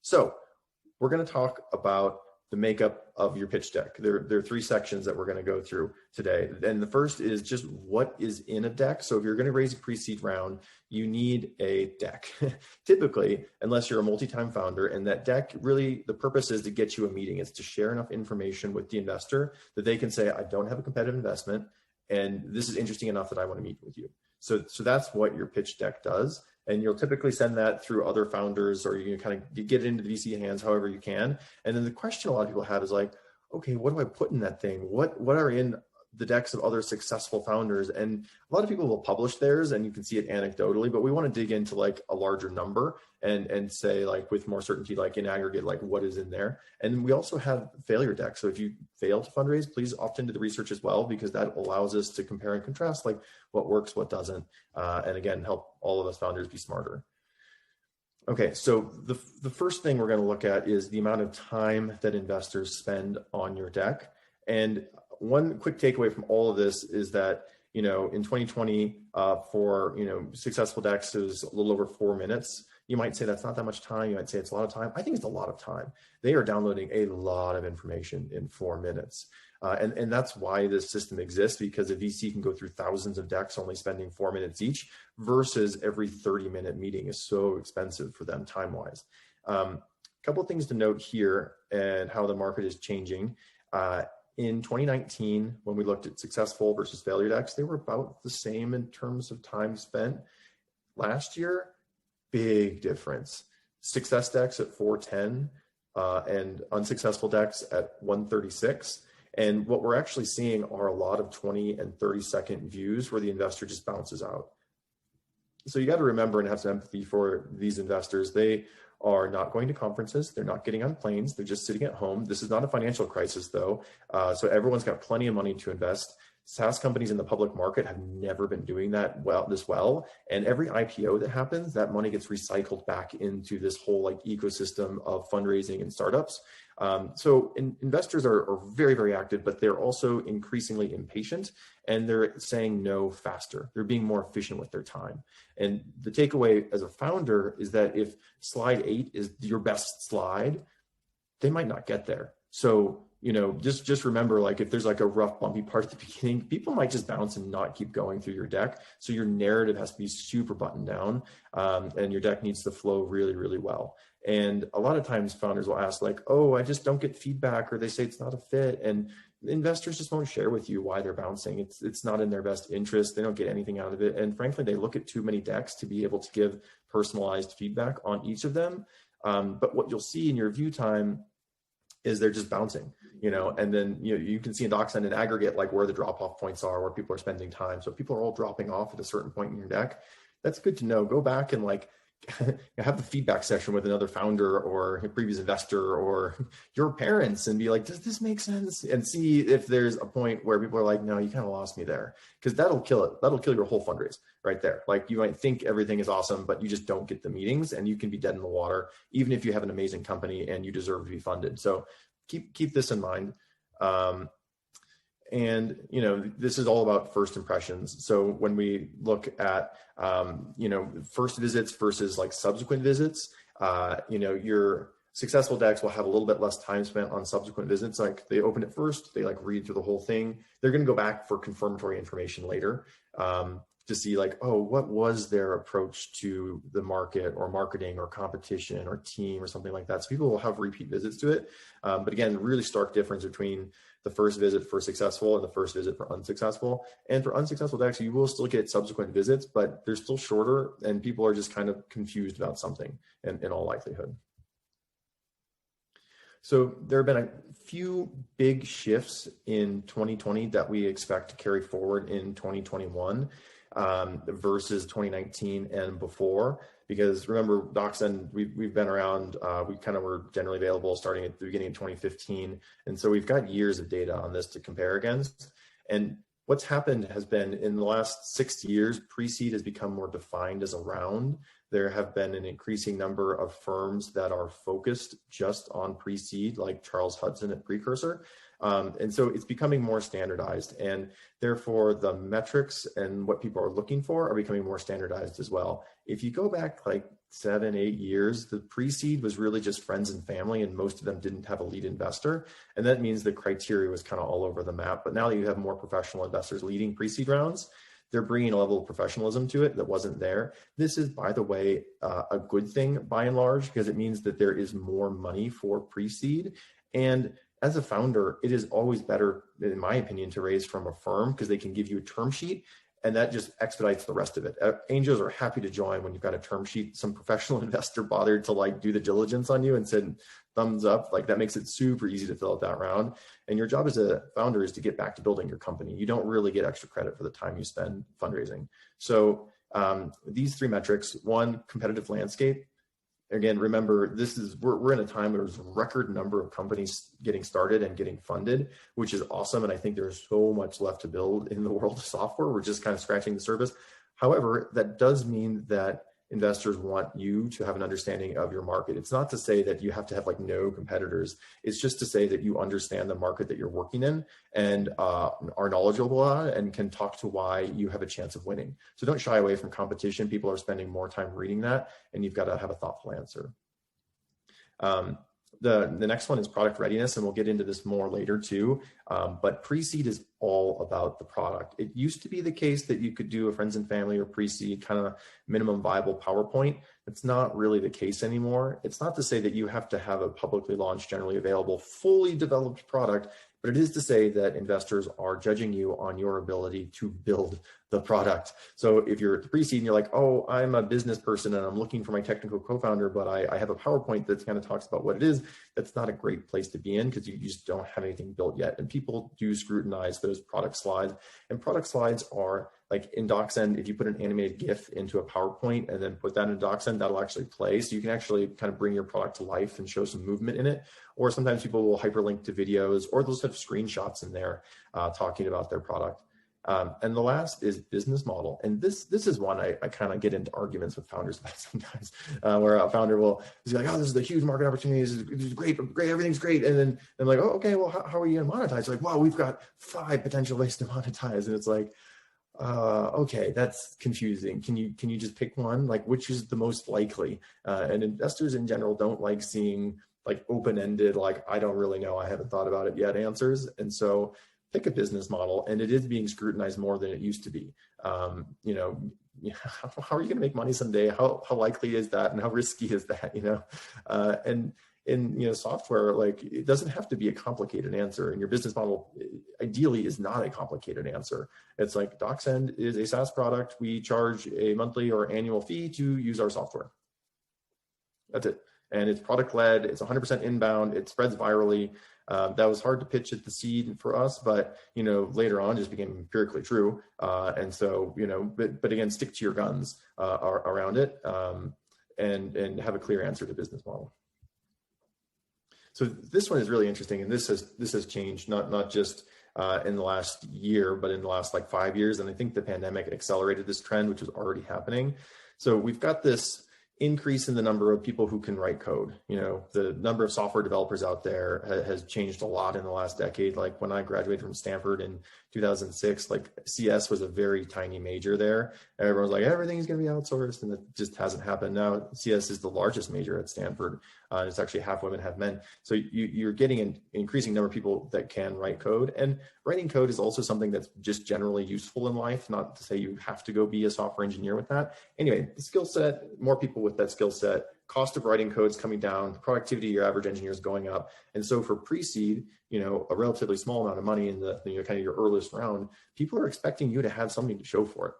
So we're going to talk about the makeup of your pitch deck. There are 3 sections that we're going to go through today. And the first is just what is in a deck. So if you're going to raise a pre-seed round, you need a deck. Typically, unless you're a multi-time founder, and that deck really, the purpose is to get you a meeting. It's to share enough information with the investor that they can say, I don't have a competitive investment, and this is interesting enough that I want to meet with you. So that's what your pitch deck does. And you'll typically send that through other founders, or you kind of get it into the VC hands however you can. And then the question a lot of people have is like, okay, what do I put in that thing? What are in the decks of other successful founders? And a lot of people will publish theirs and you can see it anecdotally, but we want to dig into like a larger number and say like with more certainty, like in aggregate, like what is in there. And we also have failure decks. So if you fail to fundraise, please opt into the research as well, because that allows us to compare and contrast like what works, what doesn't, and again, help all of us founders be smarter. Okay, so the first thing we're going to look at is the amount of time that investors spend on your deck. And one quick takeaway from all of this is that, in 2020, for, successful decks, it was a little over 4 minutes. You might say that's not that much time. You might say it's a lot of time. I think it's a lot of time. They are downloading a lot of information in 4 minutes. And that's why this system exists, because a VC can go through thousands of decks only spending 4 minutes each, versus every 30-minute meeting is so expensive for them time-wise. Couple of things to note here and how the market is changing. In 2019, when we looked at successful versus failure decks, they were about the same in terms of time spent. Last year, big difference. Success decks at 410 and unsuccessful decks at 136. And what we're actually seeing are a lot of 20 and 30-second views where the investor just bounces out. So you got to remember and have some empathy for these investors. They are not going to conferences. They're not getting on planes. They're just sitting at home. This is not a financial crisis, though. So everyone's got plenty of money to invest. SaaS companies in the public market have never been doing that this well. And every IPO that happens, that money gets recycled back into this whole like ecosystem of fundraising and startups. So investors are very, very active, but they're also increasingly impatient, and they're saying no faster. They're being more efficient with their time. And the takeaway as a founder is that if slide 8 is your best slide, they might not get there. So, just remember, like if there's like a rough, bumpy part at the beginning, people might just bounce and not keep going through your deck. So your narrative has to be super buttoned down, and your deck needs to flow really, really well. And a lot of times founders will ask like, oh, I just don't get feedback, or they say it's not a fit. And investors just won't share with you why they're bouncing. It's not in their best interest. They don't get anything out of it. And frankly, they look at too many decks to be able to give personalized feedback on each of them. But what you'll see in your view time is they're just bouncing, and then, you can see in DocSend in aggregate, like where the drop-off points are, where people are spending time. So if people are all dropping off at a certain point in your deck, that's good to know. Go back and like have the feedback session with another founder or a previous investor or your parents and be like, does this make sense? And see if there's a point where people are like, no, you kind of lost me there, because that'll kill it. That'll kill your whole fundraise right there. Like you might think everything is awesome, but you just don't get the meetings, and you can be dead in the water, even if you have an amazing company and you deserve to be funded. So keep this in mind. And, this is all about first impressions. So when we look at, first visits versus like subsequent visits, your successful decks will have a little bit less time spent on subsequent visits. Like they open it first, they like read through the whole thing. They're going to go back for confirmatory information later, to see like, oh, what was their approach to the market or marketing or competition or team or something like that. So people will have repeat visits to it. But again, really stark difference between the first visit for successful and the first visit for unsuccessful. And for unsuccessful decks, you will still get subsequent visits, but they're still shorter, and people are just kind of confused about something in all likelihood. So there have been a few big shifts in 2020 that we expect to carry forward in 2021 versus 2019 and before. Because remember, DocSend, we've been around, we kind of were generally available starting at the beginning of 2015. And so we've got years of data on this to compare against. And what's happened has been in the last 6 years, pre-seed has become more defined as a round. There have been an increasing number of firms that are focused just on pre-seed, like Charles Hudson at Precursor. And so it's becoming more standardized, and therefore the metrics and what people are looking for are becoming more standardized as well. If you go back like 7, 8 years, the pre-seed was really just friends and family, and most of them didn't have a lead investor. And that means the criteria was kind of all over the map. But now that you have more professional investors leading pre-seed rounds, they're bringing a level of professionalism to it that wasn't there. This is, by the way, a good thing by and large, because it means that there is more money for pre-seed. And as a founder, it is always better, in my opinion, to raise from a firm, because they can give you a term sheet, and that just expedites the rest of it. Angels are happy to join when you've got a term sheet. Some professional investor bothered to like do the diligence on you and said thumbs up. Like, that makes it super easy to fill out that round. And your job as a founder is to get back to building your company. You don't really get extra credit for the time you spend fundraising. So these 3 metrics: 1, competitive landscape. Again, remember, we're in a time where there's a record number of companies getting started and getting funded, which is awesome. And I think there's so much left to build in the world of software. We're just kind of scratching the surface. However, that does mean that investors want you to have an understanding of your market. It's not to say that you have to have like no competitors. It's just to say that you understand the market that you're working in and are knowledgeable on and can talk to why you have a chance of winning. So don't shy away from competition. People are spending more time reading that, and you've got to have a thoughtful answer. The next one is product readiness, and we'll get into this more later too. But pre-seed is all about the product. It used to be the case that you could do a friends and family or pre-seed kind of minimum viable PowerPoint. It's not really the case anymore. It's not to say that you have to have a publicly launched, generally available, fully developed product, but it is to say that investors are judging you on your ability to build the product. So if you're at the pre-seed and you're like, oh, I'm a business person and I'm looking for my technical co-founder, but I have a PowerPoint that kind of talks about what it is, that's not a great place to be in, because you just don't have anything built yet. And people do scrutinize those product slides. And product slides are like in DocSend, if you put an animated GIF into a PowerPoint and then put that in DocSend, that'll actually play. So you can actually kind of bring your product to life and show some movement in it. Or sometimes people will hyperlink to videos, or they'll have screenshots in there talking about their product. And the last is business model. And this is one I kind of get into arguments with founders about sometimes, where a founder will be like, oh, this is the huge market opportunity. This is great, everything's great. And then I'm like, oh, okay, well, how are you going to monetize? They're like, wow, we've got 5 potential ways to monetize. And it's like, okay, that's confusing. Can you just pick one? Like, which is the most likely? And investors in general don't like seeing like open-ended, like, I don't really know, I haven't thought about it yet answers. And so pick a business model, and it is being scrutinized more than it used to be. You know, how are you going to make money someday? How likely is that? And how risky is that? You know, and in software, like, it doesn't have to be a complicated answer, and your business model ideally is not a complicated answer. It's like, DocSend is a SaaS product. We charge a monthly or annual fee to use our software. That's it. And it's product led. It's 100% inbound. It spreads virally. That was hard to pitch at the seed for us, but later on just became empirically true. And so but again, stick to your guns around it, and have a clear answer to business model. So this one is really interesting, and this has changed not just in the last year, but in the last like 5 years. And I think the pandemic accelerated this trend, which was already happening. So we've got this increase in the number of people who can write code. The number of software developers out there has changed a lot in the last decade. Like when I graduated from Stanford in 2006, like CS was a very tiny major there. Everyone's like, everything's going to be outsourced, and it just hasn't happened. Now CS is the largest major at Stanford. It's actually half women, half men. So you're getting an increasing number of people that can write code, and writing code is also something that's just generally useful in life. Not to say you have to go be a software engineer with that. Anyway, the skill set, more people with that skill set, cost of writing code is coming down, the productivity of your average engineer is going up. And so for pre-seed, a relatively small amount of money in the kind of your earliest round, people are expecting you to have something to show for it.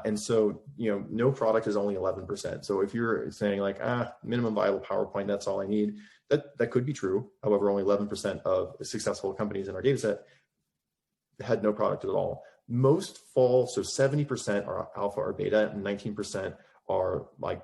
And so, no product is only 11%. So if you're saying like, minimum viable PowerPoint, that's all I need, that could be true. However, only 11% of successful companies in our data set had no product at all. Most fall, so 70% are alpha or beta, and 19% are like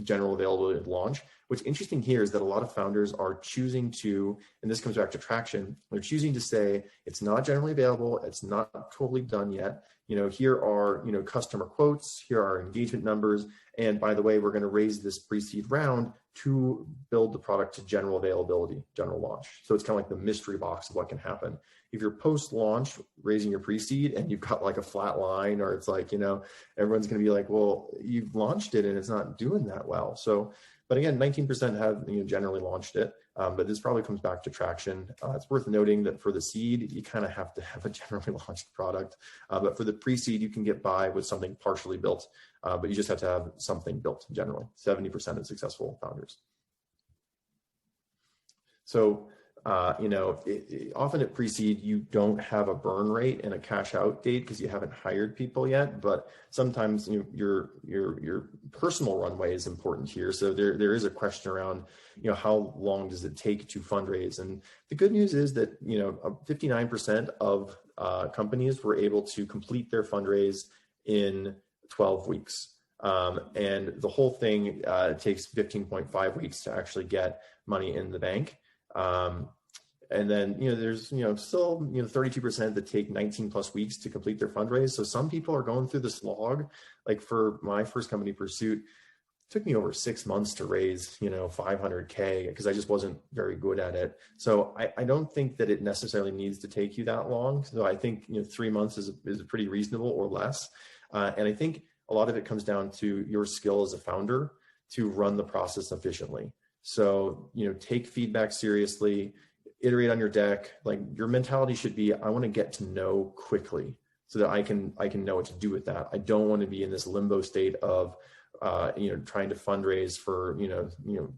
general availability at launch. What's interesting here is that a lot of founders are choosing to, and this comes back to traction, they're choosing to say, it's not generally available, it's not totally done yet. Here are, customer quotes, here are engagement numbers. And by the way, we're going to raise this pre-seed round to build the product to general availability, general launch. So it's kind of like the mystery box of what can happen. If you're post-launch raising your pre-seed and you've got like a flat line, or it's like, everyone's going to be like, well, you've launched it and it's not doing that well. So, but again, 19% have generally launched it. But this probably comes back to traction. It's worth noting that for the seed, you kind of have to have a generally launched product. But for the pre-seed, you can get by with something partially built, but you just have to have something built generally. 70% of successful founders. So, often at pre-seed, you don't have a burn rate and a cash out date because you haven't hired people yet. But sometimes your personal runway is important here. So there is a question around, how long does it take to fundraise? And the good news is that 59% of companies were able to complete their fundraise in 12 weeks. And the whole thing takes 15.5 weeks to actually get money in the bank. And then, there's, still, 32% that take 19 plus weeks to complete their fundraise. So some people are going through the slog. Like for my first company, Pursuit, it took me over 6 months to raise, $500K because I just wasn't very good at it. So I don't think that it necessarily needs to take you that long. So I think, 3 months is pretty reasonable or less. And I think a lot of it comes down to your skill as a founder to run the process efficiently. So, take feedback seriously, iterate on your deck. Like your mentality should be, I want to get to know quickly so that I can know what to do with that. I don't want to be in this limbo state of, trying to fundraise for,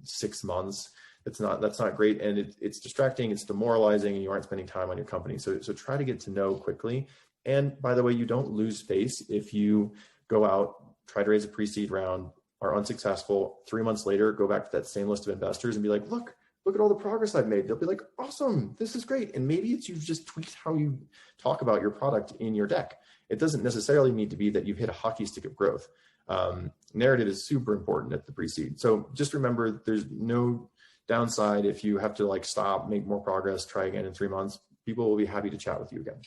6 months. That's not great. And it's distracting, it's demoralizing, and you aren't spending time on your company. So try to get to know quickly. And by the way, you don't lose face if you go out, try to raise a pre-seed round, are unsuccessful. 3 months later, go back to that same list of investors and be like, look at all the progress I've made. They'll be like, awesome, this is great. And maybe it's you've just tweaked how you talk about your product in your deck. It doesn't necessarily need to be that you've hit a hockey stick of growth. Narrative is super important at the pre-seed. So just remember, there's no downside if you have to stop, make more progress, try again in 3 months. People will be happy to chat with you again.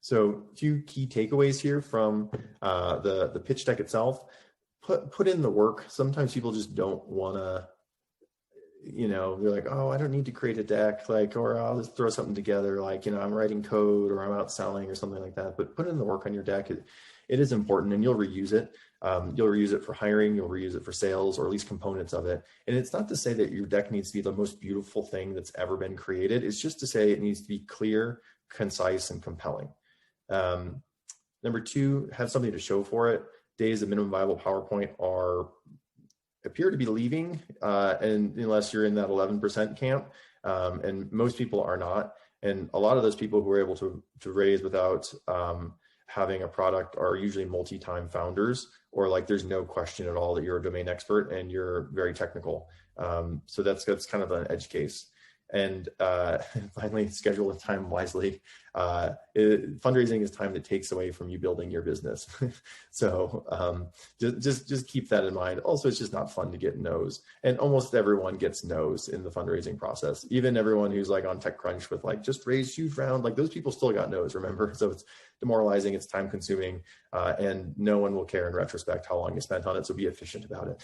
So a few key takeaways here from the pitch deck itself. Put in the work. Sometimes people just don't want to, they're like, oh, I don't need to create a deck, or I'll just throw something together, I'm writing code or I'm out selling or something like that. But put in the work on your deck. It is important, and you'll reuse it. You'll reuse it for hiring, you'll reuse it for sales, or at least components of it. And it's not to say that your deck needs to be the most beautiful thing that's ever been created. It's just to say it needs to be clear, concise, and compelling. Number two, have something to show for it. Days of minimum viable PowerPoint appear to be leaving, and unless you're in that 11% camp, and most people are not. And a lot of those people who are able to raise without having a product are usually multi-time founders, or there's no question at all that you're a domain expert and you're very technical. So that's kind of an edge case. And finally, schedule the time wisely. Fundraising is time that takes away from you building your business. So just keep that in mind. Also, it's just not fun to get no's. And almost everyone gets no's in the fundraising process. Even everyone who's on TechCrunch with just raise huge round, those people still got no's, remember? So it's demoralizing, it's time consuming, and no one will care in retrospect how long you spent on it. So be efficient about it.